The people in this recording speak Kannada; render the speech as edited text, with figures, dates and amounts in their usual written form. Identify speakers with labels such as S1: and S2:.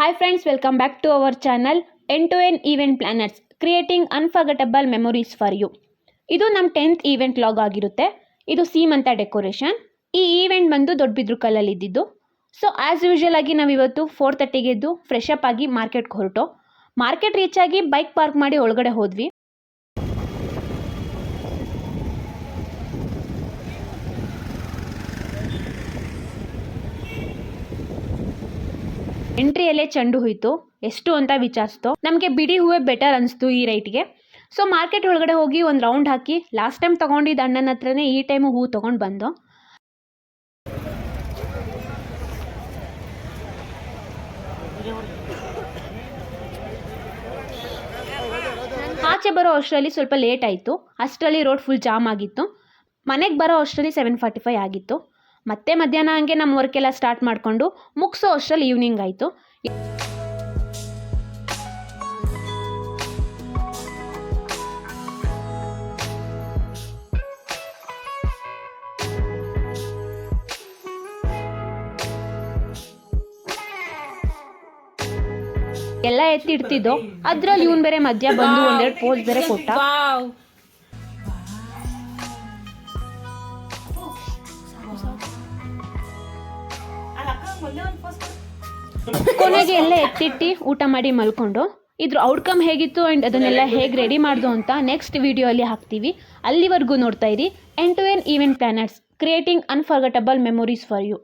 S1: Hi friends, welcome back to our channel End-to-End Event Planners Creating Unforgettable Memories for You. ಇದು ನಮ್ಮ 10th ಈವೆಂಟ್ ಲಾಗ್ ಆಗಿರುತ್ತೆ. ಇದು ಸೀಮಂತ ಡೆಕೋರೇಷನ್. ಈ ಈವೆಂಟ್ ಬಂದು ದೊಡ್ಡಬಿದ್ರು ಕಲ್ಲಲ್ಲಿ ಇದ್ದಿದ್ದು. ಸೊ ಆಸ್ ಯೂಶುವಲ್ ಆಗಿ ನಾವು ಇವತ್ತು 4:30ಗೆ ಎದ್ದು ಫ್ರೆಶ್ ಅಪ್ ಆಗಿ ಮಾರ್ಕೆಟ್ಗೆ ಹೊರಟು. ಮಾರ್ಕೆಟ್ ರೀಚ್ ಆಗಿ ಬೈಕ್ ಪಾರ್ಕ್ ಮಾಡಿ ಒಳಗಡೆ ಹೋದ್ವಿ. ಎಂಟ್ರಿಯಲ್ಲೇ ಚೆಂಡು ಹೋಯಿತು. ಎಷ್ಟು ಅಂತ ವಿಚಾರಿಸ್ತು. ನಮಗೆ ಬಿಡಿ ಹೂವೇ ಬೆಟರ್ ಅನಿಸ್ತು ಈ ರೈಟ್ಗೆ. ಸೊ ಮಾರ್ಕೆಟ್ ಒಳಗಡೆ ಹೋಗಿ ಒಂದು ರೌಂಡ್ ಹಾಕಿ ಲಾಸ್ಟ್ ಟೈಮ್ ತೊಗೊಂಡಿದ್ದ ಅಣ್ಣನ ಹತ್ರನೇ ಈ ಟೈಮು ಹೂ ತೊಗೊಂಡು ಬಂದು. ಆಚೆ ಬರೋ ಅಷ್ಟರಲ್ಲಿ ಸ್ವಲ್ಪ ಲೇಟ್ ಆಯಿತು. ಅಷ್ಟರಲ್ಲಿ ರೋಡ್ ಫುಲ್ ಜಾಮ್ ಆಗಿತ್ತು. ಮನೆಗೆ ಬರೋ ಅಷ್ಟರಲ್ಲಿ 7:45 ಆಗಿತ್ತು. ಮತ್ತೆ ಮಧ್ಯಾಹ್ನ ಹಂಗೆ ನಮ್ಮ ವರ್ಕೆಲ್ಲ ಸ್ಟಾರ್ಟ್ ಮಾಡಿಕೊಂಡು ಮುಗಿಸೋ ಅಷ್ಟರಲ್ಲಿ ಈವ್ನಿಂಗ್ ಆಯಿತು. ಎಲ್ಲ ಎತ್ತಿಡ್ತಿದ್ದೋ ಅದ್ರಲ್ಲಿ ಇವನ್ ಬೇರೆ ಮಧ್ಯ ಬಂದು ಒಂದೆರಡು ಪೋಸ್ ಬೇರೆ ಕೊಟ್ಟ. ಕೊನೆಗೆ ಎಲ್ಲ ಎತ್ತಿಟ್ಟು ಊಟ ಮಾಡಿ ಮಲ್ಕೊಂಡು ಇದ್ರ ಔಟ್ಕಮ್ ಹೇಗಿತ್ತು ಆ್ಯಂಡ್ ಅದನ್ನೆಲ್ಲ ಹೇಗೆ ರೆಡಿ ಮಾಡ್ದು ಅಂತ ನೆಕ್ಸ್ಟ್ ವಿಡಿಯೋ ಅಲ್ಲಿ ಹಾಕ್ತೀವಿ. ಅಲ್ಲಿವರೆಗೂ ನೋಡ್ತಾ ಇರಿ End-to-End Event Planners Creating Unforgettable Memories for You.